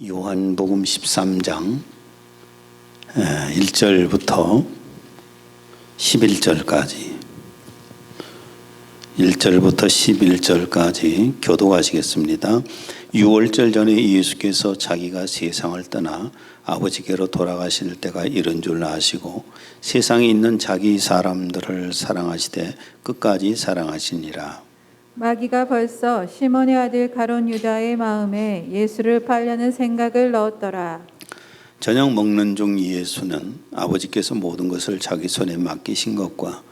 요한복음 13장 1절부터 11절까지 1절부터 11절까지 교독하시겠습니다. 6월절 전에 예수께서 자기가 세상을 떠나 아버지께로 돌아가실 때가 이른 줄 아시고 세상에 있는 자기 사람들을 사랑하시되 끝까지 사랑하시니라. 마귀가 벌써 시몬의 아들 가룟 유다의 마음에 예수를 팔려는 생각을 넣었더라. 저녁 먹는 중 예수는 아버지께서 모든 것을 자기 손에 맡기신 것과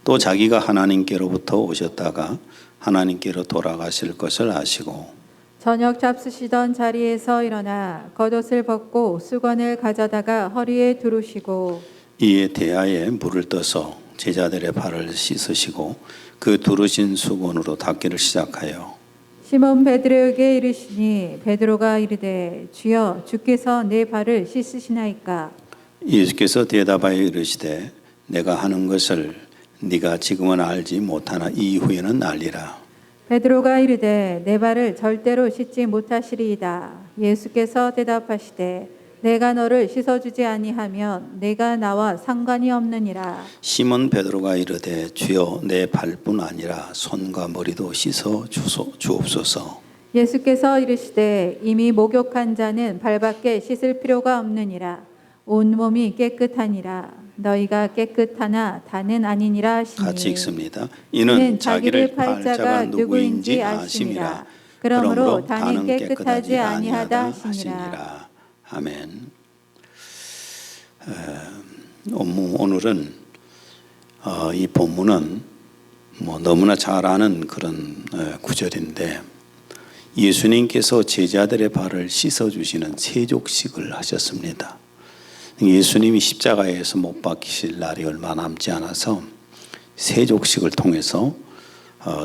또 자기가 하나님께로부터 오셨다가 하나님께로 돌아가실 것을 아시고 저녁 잡수시던 자리에서 일어나 겉옷을 벗고 수건을 가져다가 허리에 두르시고 이에 대야에 물을 떠서 제자들의 발을 씻으시고 그 두르신 수건으로 닦기를 시작하여 시몬 베드로에게 이르시니 베드로가 이르되 주여 주께서 내 발을 씻으시나이까. 예수께서 대답하여 이르시되 내가 하는 것을 네가 지금은 알지 못하나 이후에는 알리라. 베드로가 이르되 내 발을 절대로 씻지 못하시리이다. 예수께서 대답하시되 내가 너를 씻어주지 아니하면 내가 나와 상관이 없느니라. 시몬 베드로가 이르되 주여 내 발뿐 아니라 손과 머리도 씻어 주옵소서. 예수께서 이르시되 이미 목욕한 자는 발밖에 씻을 필요가 없느니라. 온 몸이 깨끗하니라. 너희가 깨끗하나 다는 아니니라 하시니. 같이 읽습니다. 이는 자기를 팔 자가 누구인지 아심이라. 그러므로 다는 깨끗하지 아니하다 하시니라. 아멘. 오늘은 이 본문은 너무나 잘 아는 그런 구절인데 예수님께서 제자들의 발을 씻어주시는 세족식을 하셨습니다. 예수님이 십자가에서 못 박히실 날이 얼마 남지 않아서 세족식을 통해서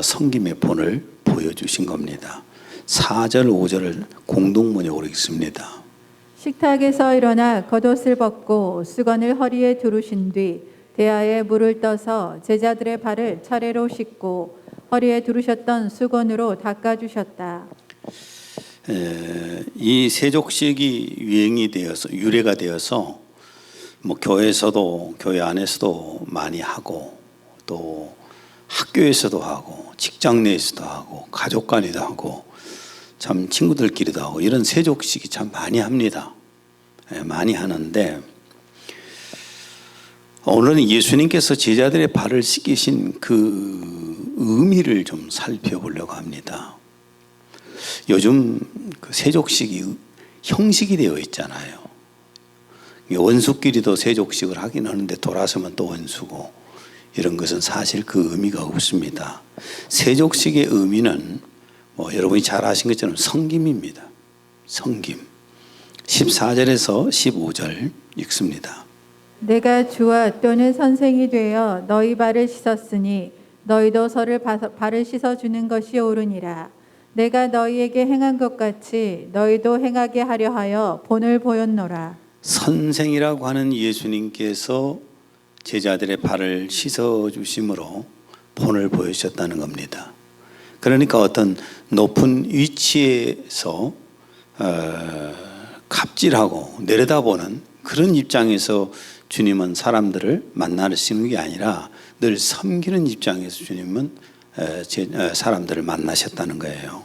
섬김의 본을 보여주신 겁니다. 4절 5절을 공동번역으로 읽습니다. 식탁에서 일어나 겉옷을 벗고 수건을 허리에 두르신 뒤 대야에 물을 떠서 제자들의 발을 차례로 씻고 허리에 두르셨던 수건으로 닦아주셨다. 이 세족식이 유래가 되어서 교회에서도 교회 안에서도 많이 하고 또 학교에서도 하고 직장 내에서도 하고 가족 간에도 하고 참 친구들끼리도 하고 이런 세족식이 참 많이 합니다. 많이 하는데 오늘은 예수님께서 제자들의 발을 씻기신 그 의미를 좀 살펴보려고 합니다. 요즘 그 세족식이 형식이 되어 있잖아요. 원수끼리도 세족식을 하긴 하는데 돌아서면 또 원수고 이런 것은 사실 그 의미가 없습니다. 세족식의 의미는 여러분이 잘 아신 것처럼 섬김입니다. 섬김. 14절에서 15절 읽습니다. 내가 주와 또는 선생이 되어 너희 발을 씻었으니 너희도 서로 발을 씻어주는 것이 옳으니라. 내가 너희에게 행한 것 같이 너희도 행하게 하려 하여 본을 보였노라. 선생이라고 하는 예수님께서 제자들의 발을 씻어주심으로 본을 보여주셨다는 겁니다. 그러니까 어떤 높은 위치에서 갑질하고 내려다보는 그런 입장에서 주님은 사람들을 만나시는 게 아니라 늘 섬기는 입장에서 주님은 사람들을 만나셨다는 거예요.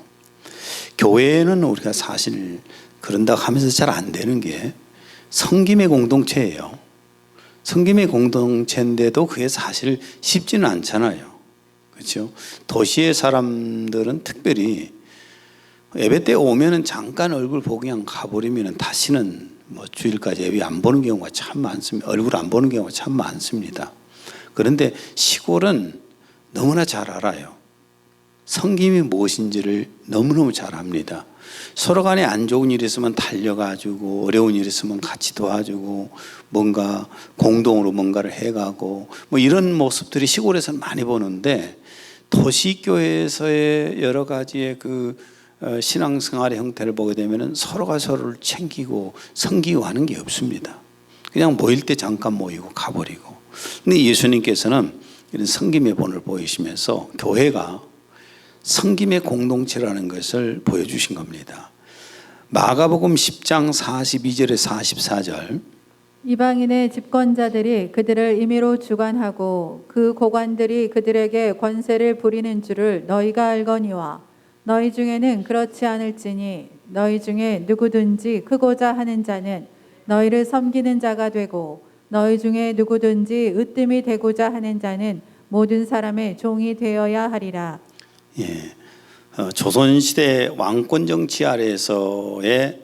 교회는 우리가 사실 그런다고 하면서 잘 안 되는 게 섬김의 공동체예요. 섬김의 공동체인데도 그게 사실 쉽지는 않잖아요. 그렇죠? 도시의 사람들은 특별히 예배 때 오면은 잠깐 얼굴 보고 그냥 가버리면은 다시는 주일까지 예배 안 보는 경우가 참 많습니다. 얼굴 안 보는 경우가 참 많습니다. 그런데 시골은 너무나 잘 알아요. 섬김이 무엇인지를 너무너무 잘 압니다. 서로 간에 안 좋은 일이 있으면 달려가지고 어려운 일이 있으면 같이 도와주고 뭔가 공동으로 뭔가를 해가고 이런 모습들이 시골에서는 많이 보는데 도시교회에서의 여러 가지의 그 신앙생활의 형태를 보게 되면 서로가 서로를 챙기고 섬기고 하는 게 없습니다. 그냥 모일 때 잠깐 모이고 가버리고. 근데 예수님께서는 이런 섬김의 본을 보이시면서 교회가 섬김의 공동체라는 것을 보여주신 겁니다. 마가복음 10장 42절에 44절. 이방인의 집권자들이 그들을 임의로 주관하고 그 고관들이 그들에게 권세를 부리는 줄을 너희가 알거니와 너희 중에는 그렇지 않을지니 너희 중에 누구든지 크고자 하는 자는 너희를 섬기는 자가 되고 너희 중에 누구든지 으뜸이 되고자 하는 자는 모든 사람의 종이 되어야 하리라. 예, 조선시대 왕권 정치 아래에서의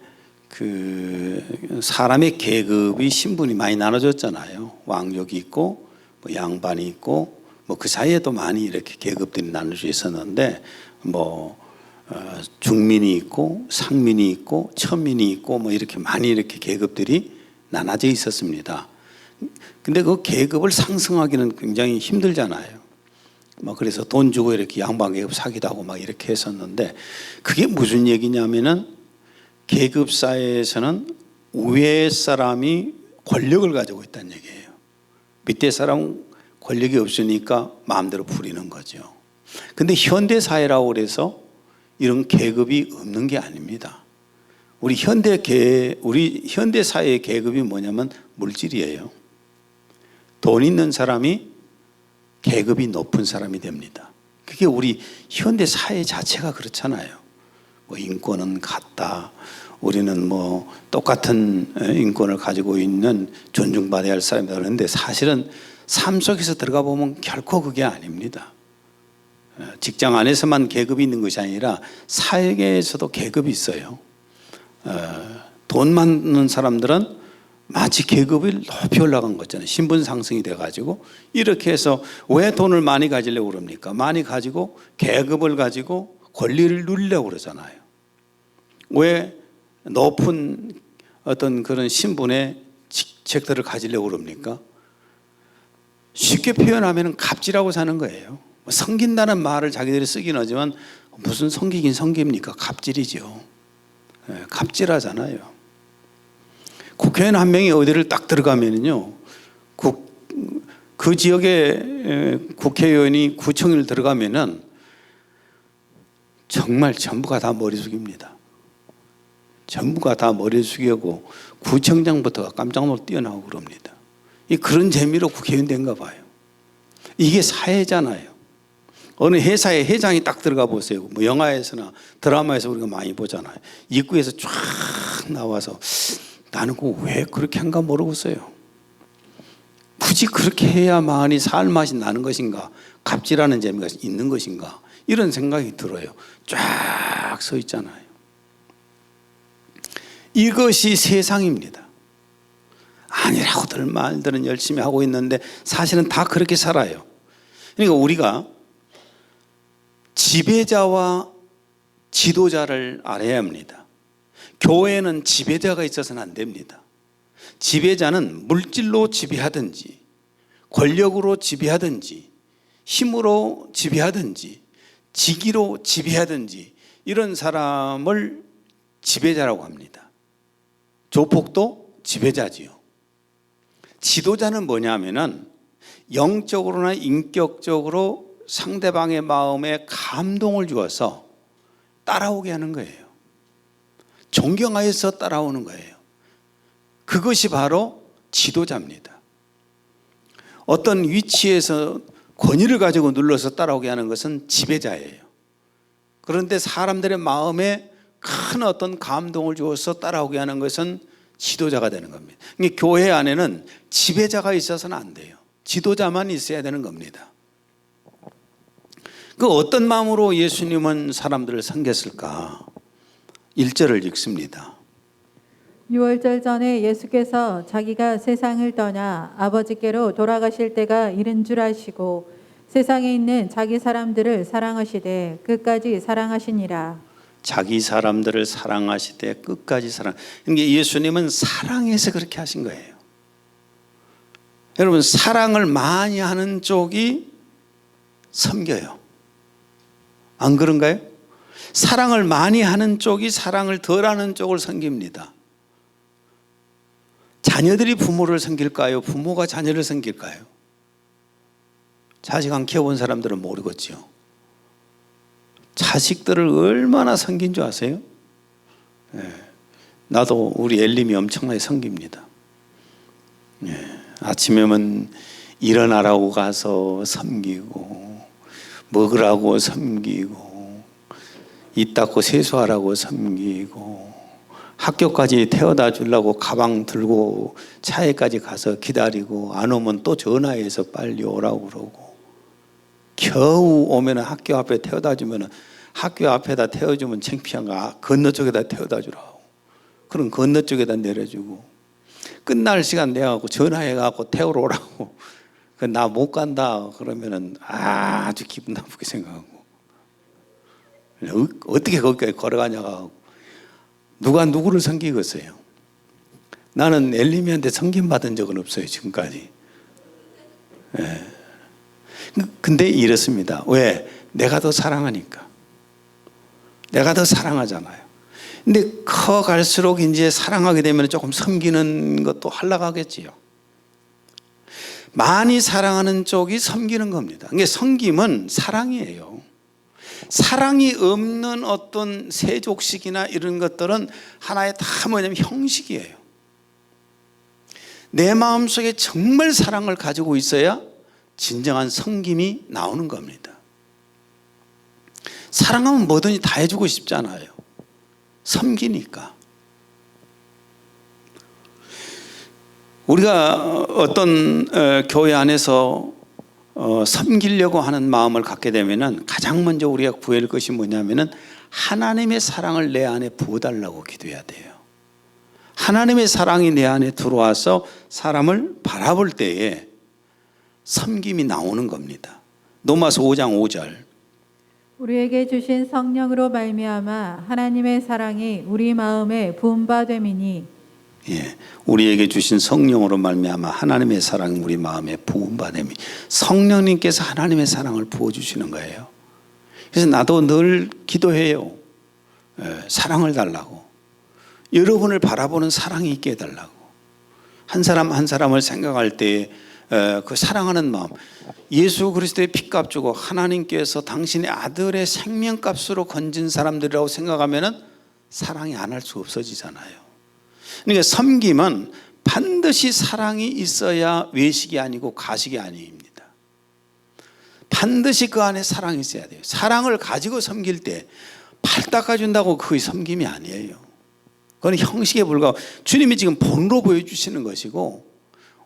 그 사람의 계급이 신분이 많이 나눠졌잖아요. 왕족이 있고 뭐 양반이 있고 뭐 그 사이에도 많이 이렇게 계급들이 나눠져 있었는데 뭐 중민이 있고 상민이 있고 천민이 있고 뭐 이렇게 많이 이렇게 계급들이 나눠져 있었습니다. 근데 그 계급을 상승하기는 굉장히 힘들잖아요. 뭐 그래서 돈 주고 이렇게 양반 계급 사기도 하고 막 이렇게 했었는데 그게 무슨 얘기냐면은 계급 사회에서는 위에 사람이 권력을 가지고 있다는 얘기예요. 밑에 사람은 권력이 없으니까 마음대로 부리는 거죠. 근데 현대 사회라고 그래서 이런 계급이 없는 게 아닙니다. 우리 현대 사회의 계급이 뭐냐면 물질이에요. 돈 있는 사람이 계급이 높은 사람이 됩니다. 그게 우리 현대 사회 자체가 그렇잖아요. 뭐 인권은 같다. 우리는 뭐 똑같은 인권을 가지고 있는 존중받아야 할 사람이다 그러는데 사실은 삶 속에서 들어가 보면 결코 그게 아닙니다. 직장 안에서만 계급이 있는 것이 아니라 사회계에서도 계급이 있어요. 돈 많은 사람들은 마치 계급이 높이 올라간 거잖아요. 신분 상승이 돼가지고 이렇게 해서 왜 돈을 많이 가지려고 그럽니까? 많이 가지고 계급을 가지고 권리를 누리려고 그러잖아요. 왜 높은 어떤 그런 신분의 직책들을 가지려고 그럽니까? 쉽게 표현하면 갑질하고 사는 거예요. 섬긴다는 말을 자기들이 쓰긴 하지만 무슨 섬기긴 섬깁니까? 갑질이죠. 갑질하잖아요. 국회의원 한 명이 어디를 딱 들어가면요, 그 지역에 국회의원이 구청을 들어가면은 정말 전부가 다 머리 숙입니다. 전부가 다 머리 숙이고 구청장부터가 깜짝 놀라 뛰어나오고 그럽니다. 그런 재미로 국회의원 된가 봐요. 이게 사회잖아요. 어느 회사에 회장이 딱 들어가 보세요. 뭐 영화에서나 드라마에서 우리가 많이 보잖아요. 입구에서 쫙 나와서 나는 왜 그렇게 한가 모르겠어요. 굳이 그렇게 해야만이 살 맛이 나는 것인가? 갑질하는 재미가 있는 것인가? 이런 생각이 들어요. 쫙 서 있잖아요. 이것이 세상입니다. 아니라고들 말들은 열심히 하고 있는데 사실은 다 그렇게 살아요. 그러니까 우리가 지배자와 지도자를 알아야 합니다. 교회는 지배자가 있어서는 안 됩니다. 지배자는 물질로 지배하든지 권력으로 지배하든지 힘으로 지배하든지 직위로 지배하든지 이런 사람을 지배자라고 합니다. 조폭도 지배자지요. 지도자는 뭐냐면은 영적으로나 인격적으로 상대방의 마음에 감동을 주어서 따라오게 하는 거예요. 존경하여서 따라오는 거예요. 그것이 바로 지도자입니다. 어떤 위치에서 권위를 가지고 눌러서 따라오게 하는 것은 지배자예요. 그런데 사람들의 마음에 큰 어떤 감동을 주어서 따라오게 하는 것은 지도자가 되는 겁니다. 그러니까 교회 안에는 지배자가 있어서는 안 돼요. 지도자만 있어야 되는 겁니다. 그 어떤 마음으로 예수님은 사람들을 섬겼을까? 1절을 읽습니다. 유월절 전에 예수께서 자기가 세상을 떠나 아버지께로 돌아가실 때가 이른 줄 아시고 세상에 있는 자기 사람들을 사랑하시되 끝까지 사랑하시니라. 자기 사람들을 사랑하시되 끝까지 사랑. 그러니까 예수님은 사랑해서 그렇게 하신 거예요. 여러분, 사랑을 많이 하는 쪽이 섬겨요. 안 그런가요? 사랑을 많이 하는 쪽이 사랑을 덜 하는 쪽을 섬깁니다. 자녀들이 부모를 섬길까요? 부모가 자녀를 섬길까요? 자식 안 키워본 사람들은 모르겠죠. 자식들을 얼마나 섬긴 줄 아세요? 네. 나도 우리 엘림이 엄청나게 섬깁니다. 예, 아침에만 일어나라고 가서 섬기고, 먹으라고 섬기고, 입 닦고 세수하라고 섬기고, 학교까지 태워다 주려고 가방 들고 차에까지 가서 기다리고, 안 오면 또 전화해서 빨리 오라고 그러고, 겨우 오면 학교 앞에 태워다 주면 학교 앞에다 태워주면 창피한가 건너쪽에다 태워다 주라고, 그럼 건너쪽에다 내려주고, 끝날 시간 내가고 전화해갖고 태우러 오라고, 나 못 간다 그러면은 아주 기분 나쁘게 생각하고, 어떻게 거기까지 걸어가냐고 하고, 누가 누구를 섬기겠어요? 나는 엘리미한테 섬김받은 적은 없어요, 지금까지. 예. 근데 이렇습니다. 왜? 내가 더 사랑하니까. 내가 더 사랑하잖아요. 근데 커갈수록 이제 사랑하게 되면 조금 섬기는 것도 하려가겠지요. 많이 사랑하는 쪽이 섬기는 겁니다. 그러니까 섬김은 사랑이에요. 사랑이 없는 어떤 세족식이나 이런 것들은 하나의 다 뭐냐면 형식이에요. 내 마음속에 정말 사랑을 가지고 있어야 진정한 섬김이 나오는 겁니다. 사랑하면 뭐든지 다 해주고 싶잖아요. 섬기니까. 우리가 어떤 교회 안에서 섬기려고 하는 마음을 갖게 되면은 가장 먼저 우리가 구해야 할 것이 뭐냐면은 하나님의 사랑을 내 안에 부어달라고 기도해야 돼요. 하나님의 사랑이 내 안에 들어와서 사람을 바라볼 때에 섬김이 나오는 겁니다. 로마서 5장 5절. 우리에게 주신 성령으로 말미암아 하나님의 사랑이 우리 마음에 부음받음이니. 예, 우리에게 주신 성령으로 말미암아 하나님의 사랑이 우리 마음에 부음받음이. 성령님께서 하나님의 사랑을 부어주시는 거예요. 그래서 나도 늘 기도해요. 사랑을 달라고. 여러분을 바라보는 사랑이 있게 해달라고. 한 사람 한 사람을 생각할 때 그 사랑하는 마음, 예수 그리스도의 피값 주고 하나님께서 당신의 아들의 생명값으로 건진 사람들이라고 생각하면은 사랑이 안 할 수 없어지잖아요. 그러니까 섬김은 반드시 사랑이 있어야 외식이 아니고 가식이 아닙니다. 반드시 그 안에 사랑이 있어야 돼요. 사랑을 가지고 섬길 때 팔 닦아준다고 그게 섬김이 아니에요. 그건 형식에 불과하고, 주님이 지금 본으로 보여주시는 것이고,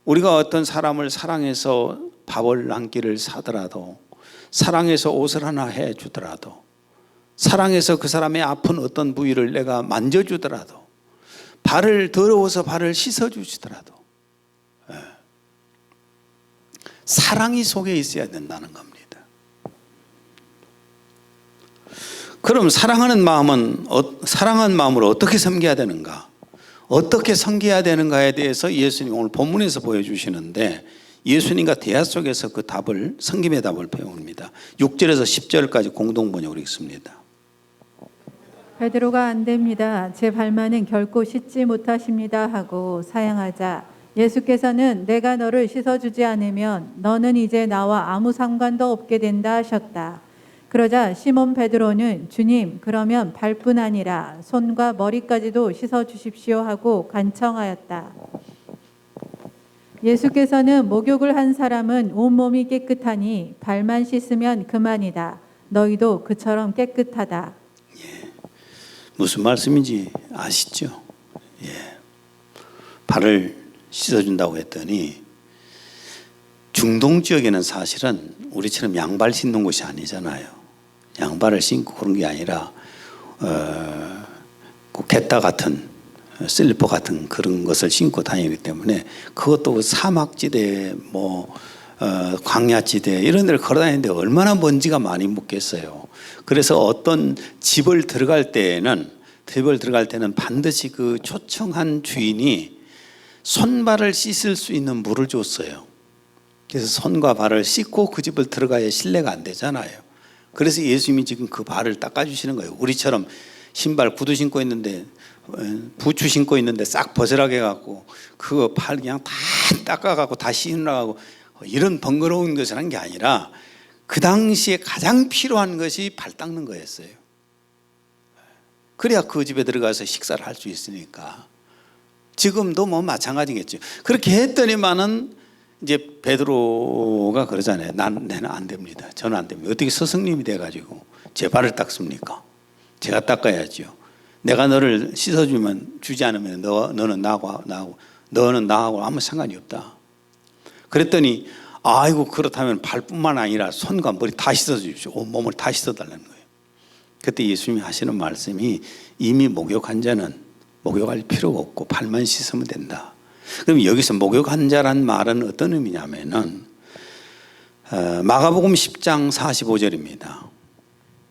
우리가 어떤 사람을 사랑해서 밥을 한 끼를 사더라도, 사랑해서 옷을 하나 해주더라도, 사랑해서 그 사람의 아픈 어떤 부위를 내가 만져주더라도, 발을 더러워서 발을 씻어주시더라도 사랑이 속에 있어야 된다는 겁니다. 그럼 사랑하는 마음을 어떻게 섬겨야 되는가? 어떻게 섬겨야 되는가에 대해서 예수님 오늘 본문에서 보여주시는데, 예수님과 대화 속에서 그 답을, 섬김의 답을 배웁니다. 6절에서 10절까지 공동 번역으로 읽습니다. 베드로가 안 됩니다. 제 발만은 결코 씻지 못하십니다 하고 사양하자, 예수께서는 내가 너를 씻어주지 않으면 너는 이제 나와 아무 상관도 없게 된다 하셨다. 그러자 시몬 베드로는 주님, 그러면 발뿐 아니라 손과 머리까지도 씻어주십시오 하고 간청하였다. 예수께서는 목욕을 한 사람은 온몸이 깨끗하니 발만 씻으면 그만이다. 너희도 그처럼 깨끗하다. 무슨 말씀인지 아시죠? 예. 발을 씻어준다고 했더니, 중동 지역에는 사실은 우리처럼 양발 신는 곳이 아니잖아요. 양발을 신고 그런 게 아니라 겟다 같은 슬리퍼 같은 그런 것을 신고 다니기 때문에, 그것도 사막지대 광야지대 이런 데를 걸어 다니는데 얼마나 먼지가 많이 묻겠어요. 그래서 어떤 집을 들어갈 때는 반드시 그 초청한 주인이 손발을 씻을 수 있는 물을 줬어요. 그래서 손과 발을 씻고 그 집을 들어가야 실례가 안 되잖아요. 그래서 예수님이 지금 그 발을 닦아주시는 거예요. 우리처럼 신발 구두 신고 있는데, 부츠 신고 있는데 싹 버스락해 갖고 그거 발 그냥 다 닦아 갖고 다 신으라고 이런 번거로운 것을 한 게 아니라, 그 당시에 가장 필요한 것이 발 닦는 거였어요. 그래야 그 집에 들어가서 식사를 할 수 있으니까. 지금도 뭐 마찬가지겠죠. 그렇게 했더니만은 이제 베드로가 그러잖아요. 나는 안 됩니다. 저는 안 됩니다. 어떻게 스승님이 돼가지고 제 발을 닦습니까? 제가 닦아야죠. 내가 너를 씻어주면 주지 않으면 너는 나하고 아무 상관이 없다. 그랬더니 아이고 그렇다면 발뿐만 아니라 손과 머리 다 씻어주십시오. 온 몸을 다 씻어달라는 거예요. 그때 예수님이 하시는 말씀이 이미 목욕한 자는 목욕할 필요가 없고 발만 씻으면 된다. 그럼 여기서 목욕한 자란 말은 어떤 의미냐면은 마가복음 10장 45절입니다.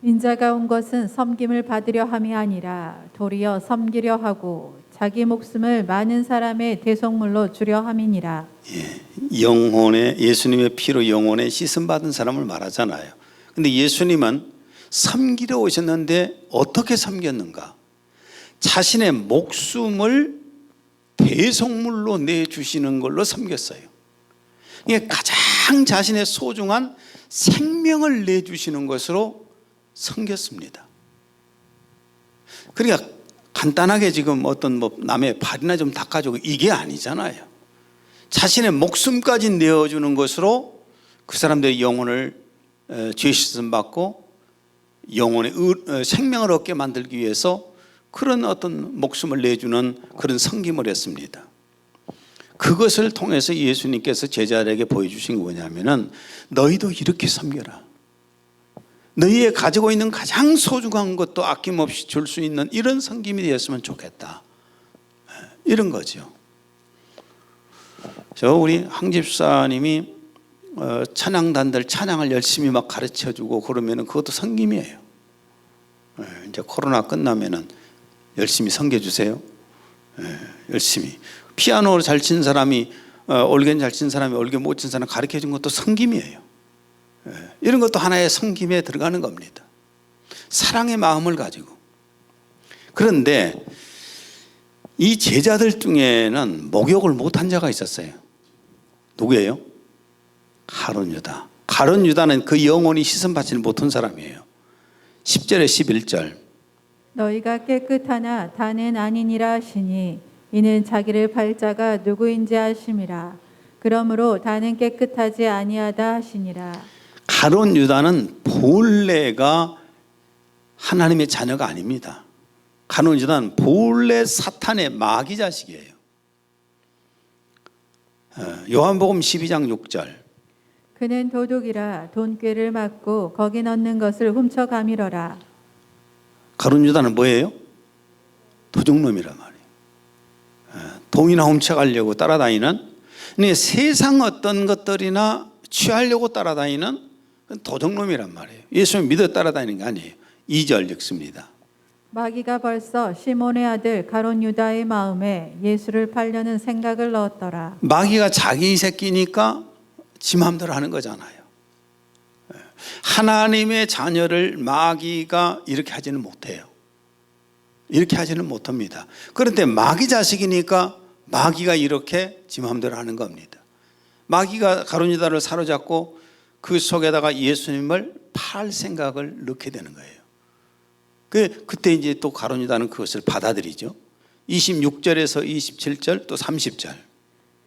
인자가 온 것은 섬김을 받으려 함이 아니라 도리어 섬기려 하고 자기 목숨을 많은 사람의 대속물로 주려 함이니라. 영혼의 예수님의 피로 영혼에 씻음 받은 사람을 말하잖아요. 근데 예수님은 섬기려 오셨는데 어떻게 섬겼는가? 자신의 목숨을 대속물로 내주시는 걸로 섬겼어요. 이게 가장 자신의 소중한 생명을 내주시는 것으로 섬겼습니다. 그러니까 간단하게 지금 어떤 뭐 남의 발이나 좀 닦아주고 이게 아니잖아요. 자신의 목숨까지 내어주는 것으로 그 사람들의 영혼을 죄 씻음 받고 영혼의 생명을 얻게 만들기 위해서 그런 어떤 목숨을 내주는 그런 섬김을 했습니다. 그것을 통해서 예수님께서 제자들에게 보여주신 게 뭐냐면은 너희도 이렇게 섬겨라. 너희의 가지고 있는 가장 소중한 것도 아낌없이 줄 수 있는 이런 섬김이 되었으면 좋겠다. 이런 거죠. 우리 황집사님이 찬양단들 찬양을 열심히 막 가르쳐주고 그러면은 그것도 섬김이에요. 이제 코로나 끝나면은 열심히 섬겨주세요. 열심히. 피아노를 잘 치는 사람이 올겐 잘 치는 사람이 올겐 못 치는 사람 가르쳐 준 것도 섬김이에요. 이런 것도 하나의 섬김에 들어가는 겁니다. 사랑의 마음을 가지고. 그런데 이 제자들 중에는 목욕을 못한 자가 있었어요. 누구예요? 가룟 유다. 가룟 유다는 그 영혼이 씻음받지 못한 사람이에요. 10절에 11절. 너희가 깨끗하나 다는 아니니라 하시니 이는 자기를 팔자가 누구인지 아심이라. 그러므로 다는 깨끗하지 아니하다 하시니라. 가룟 유다는 본래가 하나님의 자녀가 아닙니다. 가룟 유다는 본래 사탄의 마귀 자식이에요. 요한복음 12장 6절. 그는 도둑이라 돈꾀를 맞고 거기 넣는 것을 훔쳐 가밀어라. 가룟 유다는 뭐예요? 도둑놈이란 말이에요. 돈이나 훔쳐가려고 따라다니는, 세상 어떤 것들이나 취하려고 따라다니는 도둑놈이란 말이에요. 예수님 믿어 따라다니는 게 아니에요. 2절 읽습니다. 마귀가 벌써 시몬의 아들 가룟 유다의 마음에 예수를 팔려는 생각을 넣었더라. 마귀가 자기 새끼니까 지 마음대로 하는 거잖아요. 하나님의 자녀를 마귀가 이렇게 하지는 못해요. 이렇게 하지는 못합니다. 그런데 마귀 자식이니까 마귀가 이렇게 지 마음대로 하는 겁니다. 마귀가 가룟 유다를 사로잡고 그 속에다가 예수님을 팔 생각을 넣게 되는 거예요. 그때 이제 또 가룟 유다는 그것을 받아들이죠. 26절에서 27절 또 30절.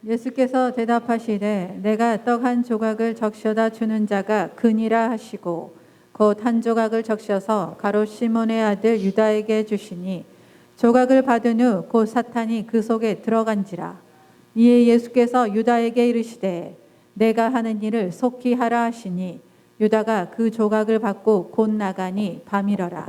예수께서 대답하시되 내가 떡 한 조각을 적셔다 주는 자가 그니라 하시고 곧 한 조각을 적셔서 가롯 시몬의 아들 유다에게 주시니 조각을 받은 후 곧 사탄이 그 속에 들어간지라. 이에 예수께서 유다에게 이르시되 내가 하는 일을 속히 하라 하시니 유다가 그 조각을 받고 곧 나가니 밤이러라.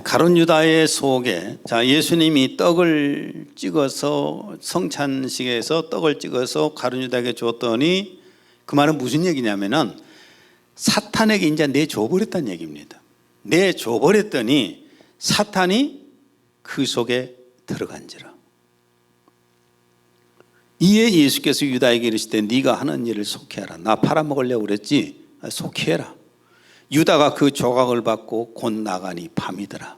가룟 유다의 속에 예수님이 떡을 찍어서 성찬식에서 떡을 찍어서 가룟 유다에게 줬더니 그 말은 무슨 얘기냐면은 사탄에게 이제 내줘버렸다는 얘기입니다. 내줘버렸더니 사탄이 그 속에 들어간지라. 이에 예수께서 유다에게 이르시되 네가 하는 일을 속히 하라. 나 팔아먹으려고 그랬지? 속히 해라. 유다가 그 조각을 받고 곧 나가니 밤이더라.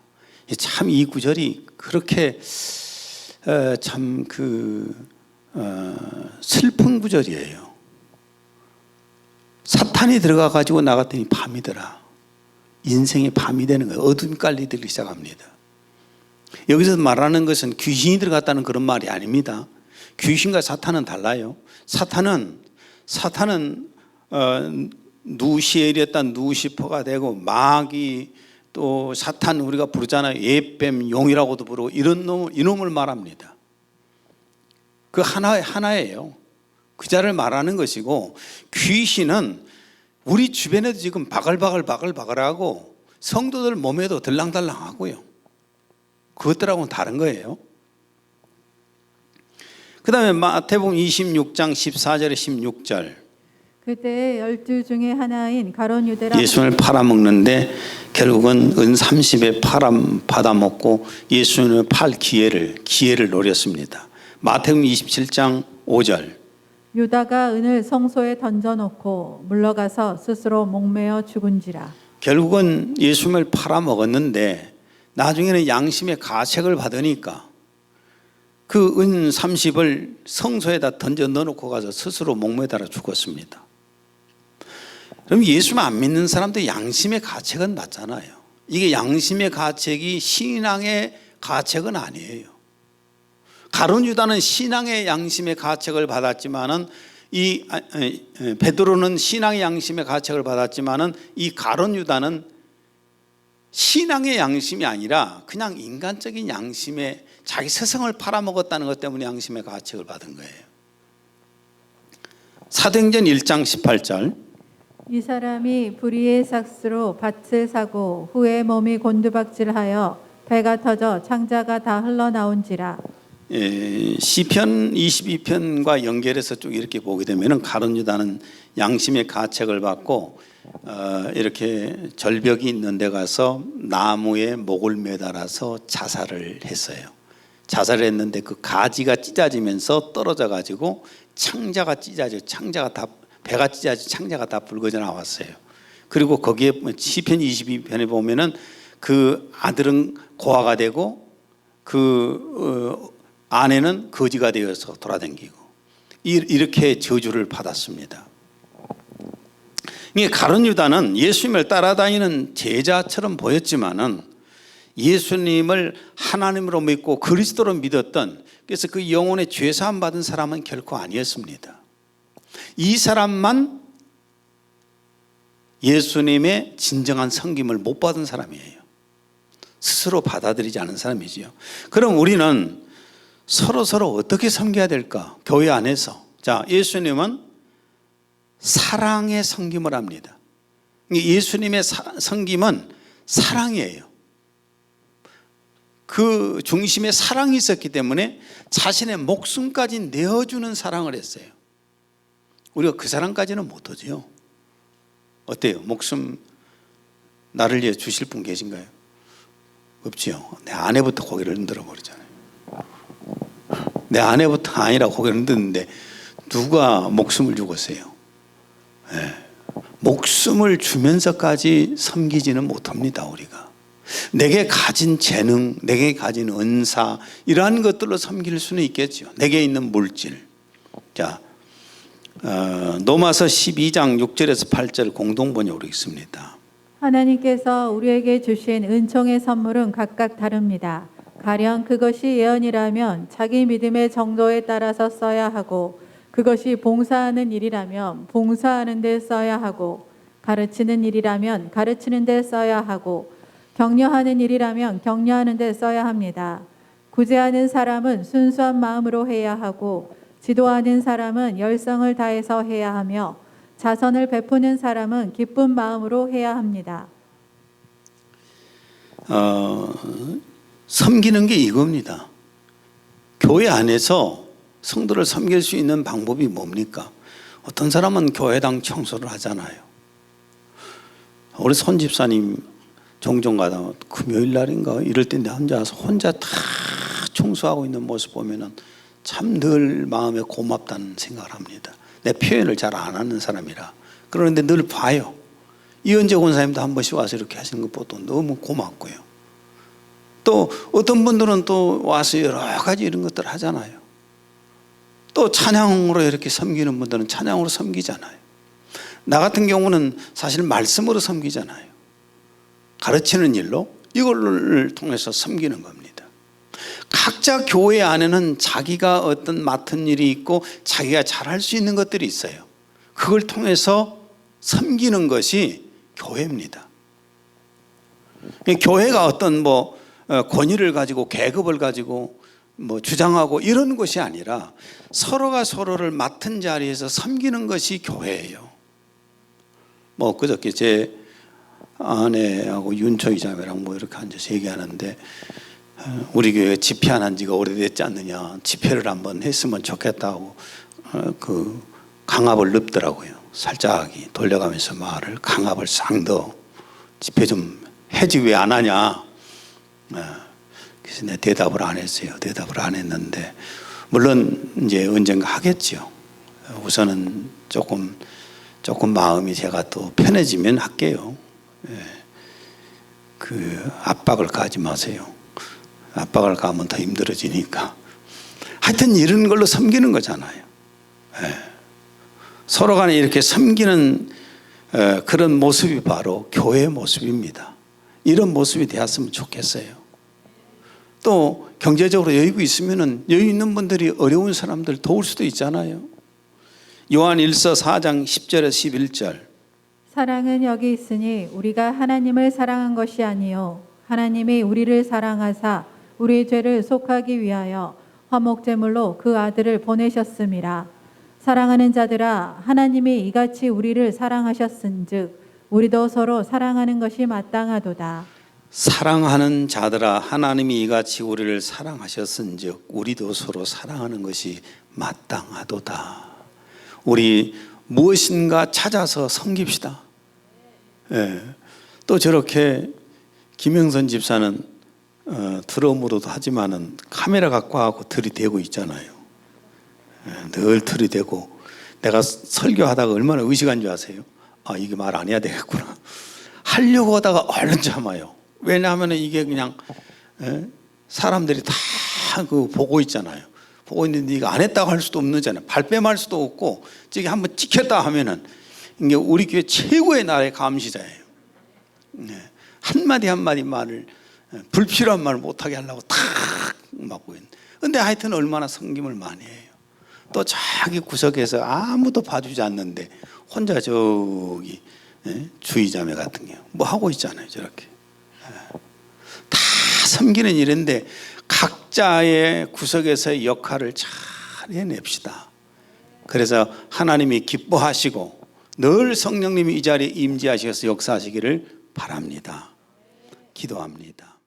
참 이 구절이 그렇게 참 슬픈 구절이에요. 사탄이 들어가 가지고 나갔더니 밤이더라. 인생이 밤이 되는 거예요. 어둠이 깔리기 시작합니다. 여기서 말하는 것은 귀신이 들어갔다는 그런 말이 아닙니다. 귀신과 사탄은 달라요. 사탄은 누시엘이었다 누시퍼가 되고 마귀 또 사탄 우리가 부르잖아요. 예뱀 용이라고도 부르고 이놈을 말합니다. 그 하나예요. 그 자를 말하는 것이고 귀신은 우리 주변에도 지금 바글바글하고 성도들 몸에도 들랑달랑하고요. 그것들하고는 다른 거예요. 그 다음에 마태복음 26장 14절에 16절 그때 12 중에 하나인 가룟 유대라 예수님을 팔아먹는데 결국은 은 30에 받아먹고 예수님을 팔 기회를 노렸습니다. 마태복음 27장 5절 유다가 은을 성소에 던져놓고 물러가서 스스로 목매어 죽은지라. 결국은 예수님을 팔아먹었는데 나중에는 양심의 가책을 받으니까 그 은 30을 성소에다 던져 넣어놓고 가서 스스로 목매달아 죽었습니다. 그럼 예수만 안 믿는 사람도 양심의 가책은 받잖아요. 이게 양심의 가책이 신앙의 가책은 아니에요. 가룟 유다는 신앙의 양심의 가책을 받았지만은 베드로는 신앙의 양심의 가책을 받았지만은 이 가룟 유다는 신앙의 양심이 아니라 그냥 인간적인 양심에 자기 스승을 팔아먹었다는 것 때문에 양심의 가책을 받은 거예요. 사도행전 1장 18절 이 사람이 불의의 삭스로 밭을 사고 후에 몸이 곤두박질하여 배가 터져 창자가 다 흘러나온지라. 시편 22편과 연결해서 쭉 이렇게 보게 되면 가룟 유다는 양심의 가책을 받고 이렇게 절벽이 있는 데 가서 나무에 목을 매달아서 자살을 했어요. 자살을 했는데 그 가지가 찢어지면서 떨어져 가지고 창자가 찢어져 배가 찢어져 창자가 다 붉어져 나왔어요. 그리고 거기에 시편 22편에 보면은 그 아들은 고아가 되고 그 아내는 거지가 되어서 돌아다니고 이렇게 저주를 받았습니다. 가룟 유다는 예수님을 따라다니는 제자처럼 보였지만은 예수님을 하나님으로 믿고 그리스도로 믿었던, 그래서 그 영혼의 죄 사함 받은 사람은 결코 아니었습니다. 이 사람만 예수님의 진정한 섬김을 못 받은 사람이에요. 스스로 받아들이지 않은 사람이지요. 그럼 우리는 서로 어떻게 섬겨야 될까? 교회 안에서. 자, 예수님은 사랑의 섬김을 합니다. 예수님의 섬김은 사랑이에요. 그 중심에 사랑이 있었기 때문에 자신의 목숨까지 내어주는 사랑을 했어요. 우리가 그 사랑까지는 못하죠. 어때요? 목숨 나를 위해 주실 분 계신가요? 없지요. 내 아내부터 고개를 흔들어 버리잖아요. 내 아내부터 아니라 고개를 흔드는데 누가 목숨을 죽었어요? 네. 목숨을 주면서까지 섬기지는 못합니다. 우리가 내게 가진 재능, 내게 가진 은사, 이러한 것들로 섬길 수는 있겠죠. 내게 있는 물질. 자, 로마서 12장 6절에서 8절 공동 번역으로 읽습니다. 하나님께서 우리에게 주신 은총의 선물은 각각 다릅니다. 가령 그것이 예언이라면 자기 믿음의 정도에 따라서 써야 하고, 그것이 봉사하는 일이라면 봉사하는 데 써야 하고, 가르치는 일이라면 가르치는 데 써야 하고, 격려하는 일이라면 격려하는 데 써야 합니다. 구제하는 사람은 순수한 마음으로 해야 하고, 지도하는 사람은 열성을 다해서 해야 하며, 자선을 베푸는 사람은 기쁜 마음으로 해야 합니다. 섬기는 게 이겁니다. 교회 안에서 성도를 섬길 수 있는 방법이 뭡니까? 어떤 사람은 교회당 청소를 하잖아요. 우리 손 집사님 종종 가다 금요일 날인가 이럴 때 혼자 다 청소하고 있는 모습 보면은 참 늘 마음에 고맙다는 생각을 합니다. 내 표현을 잘 안 하는 사람이라. 그런데 늘 봐요. 이은재 권사님도 한 번씩 와서 이렇게 하시는 것 보고 너무 고맙고요. 또 어떤 분들은 또 와서 여러 가지 이런 것들 하잖아요. 또 찬양으로 이렇게 섬기는 분들은 찬양으로 섬기잖아요. 나 같은 경우는 사실 말씀으로 섬기잖아요. 가르치는 일로 이걸 통해서 섬기는 겁니다. 각자 교회 안에는 자기가 어떤 맡은 일이 있고 자기가 잘할 수 있는 것들이 있어요. 그걸 통해서 섬기는 것이 교회입니다. 교회가 어떤 권위를 가지고 계급을 가지고 주장하고 이런 것이 아니라 서로가 서로를 맡은 자리에서 섬기는 것이 교회예요. 그저께 제 아내하고 윤초희 자매랑 이렇게 앉아서 얘기하는데, 우리 교회 집회 안 한 지가 오래됐지 않느냐, 집회를 한번 했으면 좋겠다고 그 강압을 넣더라고요. 살짝 돌려가면서 말을, 강압을 쌍더 집회 좀 해지 왜 안 하냐. 그래서 내 대답을 안 했어요. 대답을 안 했는데, 물론 이제 언젠가 하겠죠. 우선은 조금 마음이 제가 또 편해지면 할게요. 그 압박을 가지 마세요. 압박을 가면 더 힘들어지니까. 하여튼 이런 걸로 섬기는 거잖아요. 서로 간에 이렇게 섬기는 그런 모습이 바로 교회의 모습입니다. 이런 모습이 되었으면 좋겠어요. 또 경제적으로 여유가 있으면 여유 있는 분들이 어려운 사람들 도울 수도 있잖아요. 요한 1서 4장 10절에서 11절. 사랑은 여기 있으니 우리가 하나님을 사랑한 것이 아니요 하나님이 우리를 사랑하사 우리 죄를 속하기 위하여 화목제물로 그 아들을 보내셨음이라. 사랑하는 자들아, 하나님이 이같이 우리를 사랑하셨은즉 우리도 서로 사랑하는 것이 마땅하도다. 사랑하는 자들아, 하나님이 이같이 우리를 사랑하셨은즉 우리도 서로 사랑하는 것이 마땅하도다. 우리 무엇인가 찾아서 섬깁시다. 또 저렇게 김영선 집사는 드럼으로도 하지만은 카메라 갖고 하고 들이대고 있잖아요. 늘 들이대고, 내가 설교하다가 얼마나 의식한 줄 아세요? 이게 말 안 해야 되겠구나 하려고 하다가 얼른 참아요. 왜냐하면 이게 그냥 사람들이 다 보고 있잖아요. 보고 있는데 이거 안 했다고 할 수도 없는잖아요. 발뺌할 수도 없고, 저기 한번 찍혔다 하면은 이게 우리 교회 최고의 나라의 감시자예요. 한마디 한마디 말을, 불필요한 말을 못하게 하려고 탁 막고 있는. 근데 하여튼 얼마나 섬김을 많이 해요. 또 자기 구석에서 아무도 봐주지 않는데 혼자 저기 주의자매 같은 게 하고 있잖아요. 저렇게 다 섬기는 일인데 각자의 구석에서의 역할을 잘 해냅시다. 그래서 하나님이 기뻐하시고 늘 성령님이 이 자리에 임재하셔서 역사하시기를 바랍니다. 기도합니다.